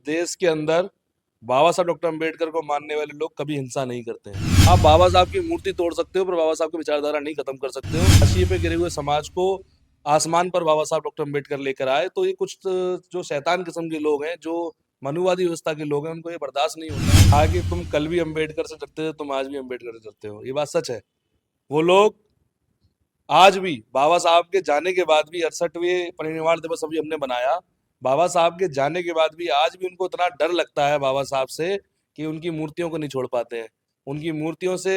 देश के अंदर बाबा साहब डॉक्टर अंबेडकर को मानने वाले लोग कभी हिंसा नहीं करते हैं। आप बाबा साहब की मूर्ति तोड़ सकते हो पर बाबा साहब की विचारधारा नहीं खत्म कर सकते हो। हाशिए पे गिरे हुए समाज को आसमान पर बाबा साहब डॉक्टर अंबेडकर लेकर आए, तो ये कुछ जो शैतान किस्म के लोग हैं, जो मनुवादी व्यवस्था के लोग हैं, उनको ये बर्दाश्त नहीं होता है। हाँ कि तुम कल भी अंबेडकर से डरते थे, तुम आज भी अंबेडकर से डरते हो, ये बात सच है। वो लोग आज भी बाबा साहब के जाने के बाद भी 68वें परिनिर्वाण दिवस अभी हमने बनाया। बाबा साहब के जाने के बाद भी आज भी उनको इतना डर लगता है बाबा साहब से कि उनकी मूर्तियों को नहीं छोड़ पाते हैं। उनकी मूर्तियों से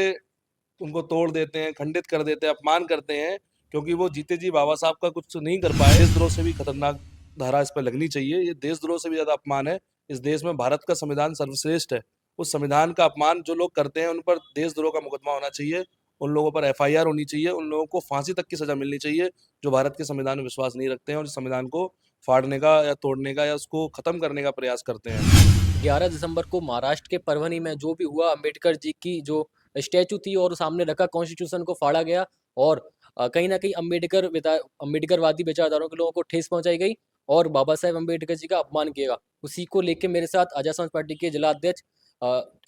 उनको तोड़ देते हैं, खंडित कर देते हैं, अपमान करते हैं, क्योंकि वो जीते जी बाबा साहब का कुछ नहीं कर पाए। देशद्रोह से भी खतरनाक धारा इस पर लगनी चाहिए। ये देशद्रोह से भी ज्यादा अपमान है। इस देश में भारत का संविधान सर्वश्रेष्ठ है। उस संविधान का अपमान जो लोग करते हैं, उन पर देशद्रोह का मुकदमा होना चाहिए। उन लोगों पर एफआईआर होनी चाहिए। उन लोगों को फांसी तक की सजा मिलनी चाहिए जो भारत के संविधान में विश्वास नहीं रखते हैं और इस संविधान को फाड़ने का या तोड़ने का या उसको खत्म करने का प्रयास करते हैं। 11 दिसंबर को महाराष्ट्र के परभनी में जो भी हुआ, अंबेडकर जी की जो स्टैचू थी और सामने रखा कॉन्स्टिट्यूशन को फाड़ा गया और कहीं ना कहीं अंबेडकरवादी विचारधाराओं के लोगों को ठेस पहुंचाई गई और बाबा साहेब अंबेडकर जी का अपमान किया गया। उसी को लेकर मेरे साथ आजाद समाज पार्टी के जिला अध्यक्ष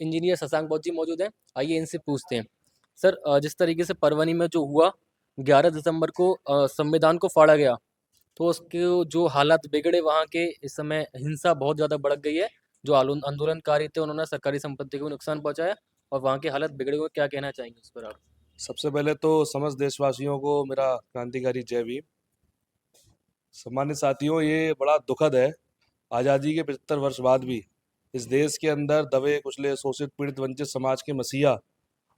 इंजीनियर शशांक बौद्ध जी मौजूद हैं। आइए इनसे पूछते हैं। सर, जिस तरीके से परभनी में जो हुआ, 11 दिसंबर को संविधान को फाड़ा गया, तो उसके जो हालात बिगड़े वहाँ के, इस समय हिंसा बहुत ज़्यादा भड़क गई है। जो आंदोलनकारी थे उन्होंने सरकारी संपत्ति को नुकसान पहुंचाया और वहाँ की हालत बिगड़े हुए। क्या कहना चाहेंगे इस पर आप? सबसे पहले तो समस्त देशवासियों को मेरा क्रांतिकारी जय भीम। सम्मानित साथियों, ये बड़ा दुखद है। आज़ादी के 75 वर्ष बाद भी इस देश के अंदर दबे कुचले शोषित पीड़ित वंचित समाज के मसीहा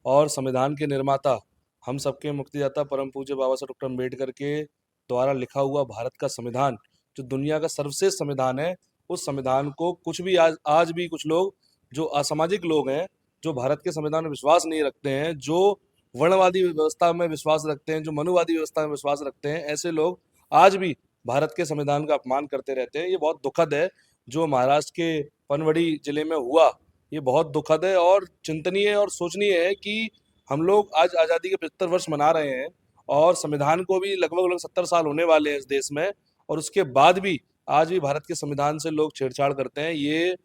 और संविधान के निर्माता, हम सबके मुक्तिदाता परम पूज्य बाबा साहब डॉक्टर अम्बेडकर के द्वारा लिखा हुआ भारत का संविधान, जो दुनिया का सर्वश्रेष्ठ संविधान है, उस संविधान को कुछ भी आज भी कुछ लोग जो असामाजिक लोग हैं, जो भारत के संविधान में विश्वास नहीं रखते हैं, जो वर्णवादी व्यवस्था में विश्वास रखते हैं, जो मनुवादी व्यवस्था में विश्वास रखते हैं, ऐसे लोग आज भी भारत के संविधान का अपमान करते रहते हैं। ये बहुत दुखद है। जो महाराष्ट्र के पनवड़ी जिले में हुआ, ये बहुत दुखद है और चिंतनीय और सोचनीय है कि हम लोग आज आज़ादी के 75 वर्ष मना रहे हैं और संविधान को भी लगभग 70 साल होने वाले हैं इस देश में, और उसके बाद भी आज भी भारत के संविधान से लोग छेड़छाड़ करते हैं। ये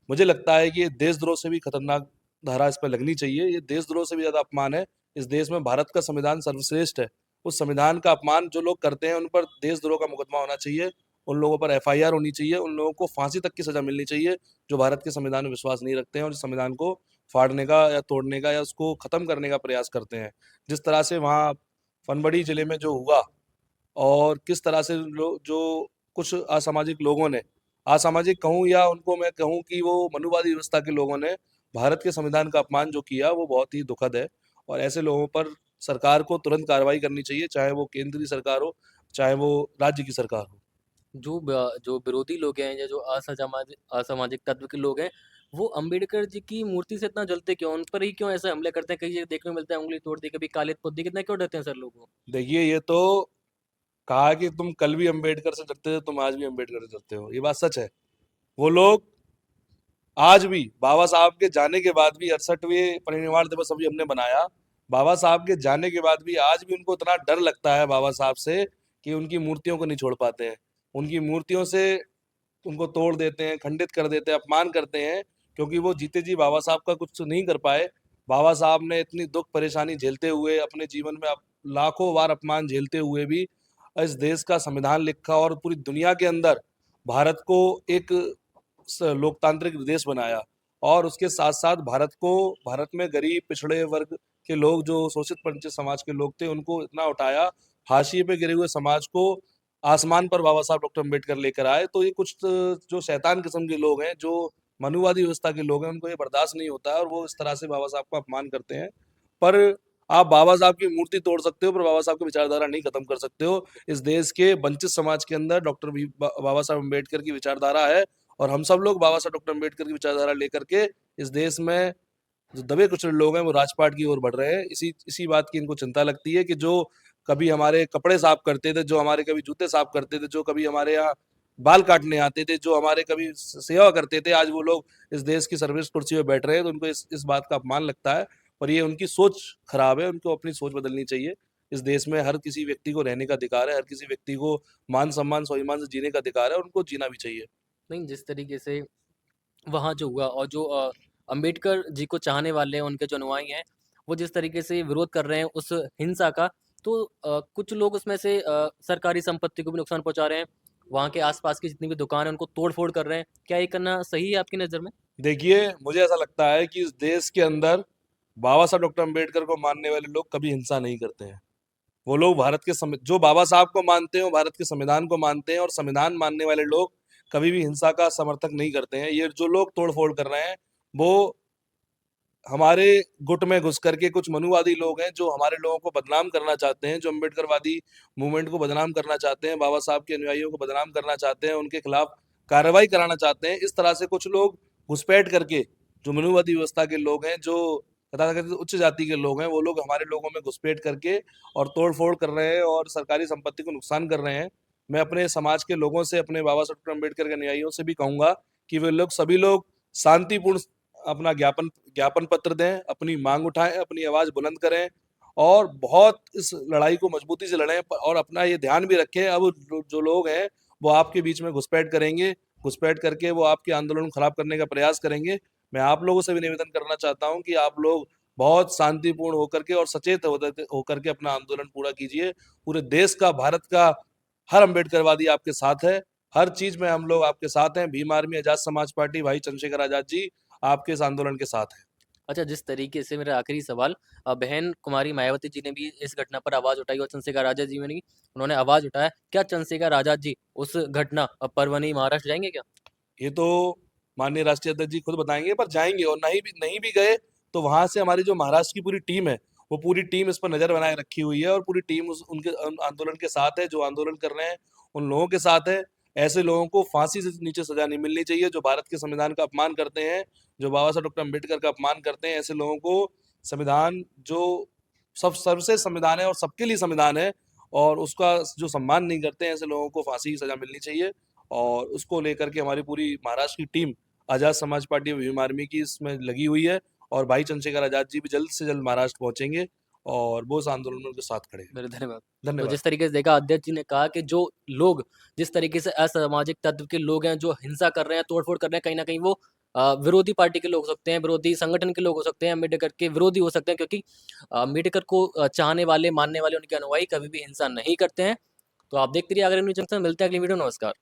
मुझे लगता है कि ये देशद्रोह से भी खतरनाक धारा इस पर लगनी चाहिए। ये देशद्रोह से भी ज्यादा अपमान है। इस देश में भारत का संविधान सर्वश्रेष्ठ है। उस संविधान का अपमान जो लोग करते हैं, उन पर देशद्रोह का मुकदमा होना चाहिए। उन लोगों पर एफआईआर होनी चाहिए। उन लोगों को फांसी तक की सजा मिलनी चाहिए जो भारत के संविधान में विश्वास नहीं रखते हैं और इस संविधान को फाड़ने का या तोड़ने का या उसको खत्म करने का प्रयास करते हैं। जिस तरह से वहाँ पनबड़ी जिले में जो हुआ और किस तरह से जो कुछ असामाजिक लोगों ने, असामाजिक कहूँ या उनको मैं कहूँ कि वो मनुवादी व्यवस्था के लोगों ने भारत के संविधान का अपमान जो किया, वो बहुत ही दुखद है। और ऐसे लोगों पर सरकार को तुरंत कार्रवाई करनी चाहिए, चाहे वो केंद्रीय सरकार हो, चाहे वो राज्य की सरकार हो। जो विरोधी लोग हैं या जो असामाजिक तत्व के लोग हैं, वो अंबेडकर जी की मूर्ति से इतना जलते क्यों? उन पर ही क्यों ऐसे हमले करते हैं? कई जगह देखने को मिलता है, उंगली तोड़ दी, कभी काले पोत दी। कितना क्यों डरते हैं सर लोगों? देखिए, ये तो कहा कि तुम कल भी अंबेडकर से डरते थे, तुम आज भी अंबेडकर से डरते हो, ये बात सच है। वो लोग आज भी बाबा साहब के जाने के बाद भी 68वें परिनिर्वाण दिवस अभी हमने बनाया। बाबा साहब के जाने के बाद भी आज भी उनको इतना डर लगता है बाबा साहब से कि उनकी मूर्तियों को नहीं छोड़ पाते हैं। उनकी मूर्तियों से उनको तोड़ देते हैं, खंडित कर देते हैं, अपमान करते हैं, क्योंकि वो जीते जी बाबा साहब का कुछ नहीं कर पाए। बाबा साहब ने इतनी दुख परेशानी झेलते हुए अपने जीवन में लाखों बार अपमान झेलते हुए भी इस देश का संविधान लिखा और पूरी दुनिया के अंदर भारत को एक लोकतांत्रिक देश बनाया। और उसके साथ साथ भारत में गरीब पिछड़े वर्ग के लोग, जो शोषित वंचित समाज के लोग थे, उनको इतना उठाया। हाशिए पे गिरे हुए समाज को आसमान पर बाबा साहब डॉक्टर अम्बेडकर लेकर आए। तो ये कुछ जो शैतान किस्म के लोग हैं, जो मनुवादी व्यवस्था के लोग हैं, उनको ये बर्दाश्त नहीं होता है और वो इस तरह से बाबा साहब का अपमान करते हैं। पर आप बाबा साहब की मूर्ति तोड़ सकते हो पर बाबा साहब की विचारधारा नहीं खत्म कर सकते हो। इस देश के वंचित समाज के अंदर बाबा साहब अम्बेडकर की विचारधारा है और हम सब लोग बाबा साहब डॉक्टर अम्बेडकर की विचारधारा लेकर के इस देश में जो दबे कुचले लोग हैं, वो राजपाट की ओर बढ़ रहे हैं। इसी इसी बात की इनको चिंता लगती है कि जो कभी हमारे कपड़े साफ करते थे, जो हमारे कभी जूते साफ करते थे, जो कभी हमारे यहाँ बाल काटने आते थे, जो हमारे कभी सेवा करते थे, आज वो लोग इस देश की सर्विस कुर्सी पे बैठ रहे हैं। तो उनको इस बात का अपमान लगता है और ये उनकी सोच खराब है। उनको अपनी सोच बदलनी चाहिए। इस देश में हर किसी व्यक्ति को रहने का अधिकार है, हर किसी व्यक्ति को मान सम्मान स्वाभिमान से जीने का अधिकार है और उनको जीना भी चाहिए। नहीं, जिस तरीके से वहाँ जो हुआ और जो अंबेडकर जी को चाहने वाले हैं, उनके जो अनुयायी हैं, वो जिस तरीके से विरोध कर रहे हैं उस हिंसा का, तो कुछ लोग उसमें से सरकारी संपत्ति को भी नुकसान पहुँचा रहे हैं। वहाँ के आस-पास की जितनी भी दुकान है, उनको तोड़-फोड़ कर रहे हैं। क्या ये करना सही है आपकी नज़र में? देखिए, मुझे ऐसा लगता है कि इस देश के अंदर बाबा साहब डॉक्टर अम्बेडकर को मानने वाले लोग कभी हिंसा नहीं करते हैं। वो लोग भारत के जो बाबा साहब को मानते हैं, वो भारत के संविधान को मानते हैं, और संविधान मानने वाले लोग कभी भी हिंसा का समर्थक नहीं करते हैं। ये जो लोग तोड़-फोड़ कर रहे हैं, वो हमारे गुट में घुस करके कुछ मनुवादी लोग हैं, जो हमारे लोगों को बदनाम करना चाहते हैं, जो अम्बेडकरवादी मूवमेंट को बदनाम करना चाहते हैं, बाबा साहब के अनुयायियों को बदनाम करना चाहते हैं, उनके खिलाफ कार्रवाई कराना चाहते हैं। इस तरह से कुछ लोग घुसपैठ करके, जो मनुवादी व्यवस्था के लोग हैं, जो तथाकथित उच्च जाति के लोग हैं, वो लोग हमारे लोगों में घुसपैठ करके और तोड़-फोड़ कर रहे हैं और सरकारी संपत्ति को नुकसान कर रहे हैं। मैं अपने समाज के लोगों से, अपने बाबा साहब डॉक्टर अम्बेडकर के अनुयायियों से भी कहूँगा कि वे लोग, सभी लोग शांतिपूर्ण अपना ज्ञापन ज्ञापन पत्र दें, अपनी मांग उठाएं, अपनी आवाज बुलंद करें और बहुत इस लड़ाई को मजबूती से लड़ें। और अपना ये ध्यान भी रखें, अब जो लोग हैं वो आपके बीच में घुसपैठ करेंगे, घुसपैठ करके वो आपके आंदोलन को खराब करने का प्रयास करेंगे। मैं आप लोगों से भी निवेदन करना चाहता हूं कि आप लोग बहुत शांतिपूर्ण होकर के और सचेत होकर के अपना आंदोलन पूरा कीजिए। पूरे देश का, भारत का हर अम्बेडकरवादी आपके साथ है, हर चीज में हम लोग आपके साथ हैं। भीम आर्मी, आजाद समाज पार्टी, भाई चंद्रशेखर आजाद जी आपके इस आंदोलन के साथ हैं। अच्छा, जिस तरीके से मेरा आखिरी सवाल, बहन कुमारी मायावती जी ने भी इस घटना पर आवाज़ उठाई और चंद्रशेखर आज़ाद जी में भी उन्होंने आवाज़ उठाया। क्या चंद्रशेखर आज़ाद जी उस घटना परभनी महाराष्ट्र जाएँगे क्या? ये तो माननीय राष्ट्रीय अध्यक्ष जी खुद बताएंगे, पर जाएंगे। और नहीं भी गए तो वहां से हमारी जो महाराष्ट्र की पूरी टीम है, वो पूरी टीम इस पर नजर बनाए रखी हुई है और पूरी टीम उनके आंदोलन के साथ है। जो आंदोलन कर रहे हैं उन लोगों के साथ है। ऐसे लोगों को फांसी से नीचे सजा नहीं मिलनी चाहिए, जो भारत के संविधान का अपमान करते हैं, जो बाबा साहब डॉक्टर अम्बेडकर का अपमान करते हैं। ऐसे लोगों को संविधान, जो सबसे संविधान है और सबके लिए संविधान है, और उसका जो सम्मान नहीं करते हैं, ऐसे लोगों को फांसी की सजा मिलनी चाहिए। और उसको लेकर के हमारी पूरी महाराष्ट्र की टीम, आजाद समाज पार्टी और भीम आर्मी की, इसमें लगी हुई है। और भाई चंद्रशेखर आजाद जी भी जल्द से जल्द महाराष्ट्र पहुंचेंगे और वो उस आंदोलन में उनके साथ खड़े हैं। मेरे धन्यवाद। तो धन्यवाद। जिस तरीके से देखा, अध्यक्ष जी ने कहा कि जो लोग जिस तरीके से असामाजिक तत्व के लोग हैं, जो हिंसा कर रहे हैं, तोड़-फोड़ कर रहे हैं, कहीं न कहीं वो विरोधी पार्टी के लोग हो सकते हैं, विरोधी संगठन के लोग हो सकते हैं, अम्बेडकर के विरोधी हो सकते हैं, क्योंकि अम्बेडकर को चाहने वाले, मानने वाले, उनके अनुयायी कभी भी हिंसा नहीं करते हैं। तो आप देखते रहिए आगरा न्यूज़ जंक्शन। मिलते हैं अगली वीडियो। नमस्कार।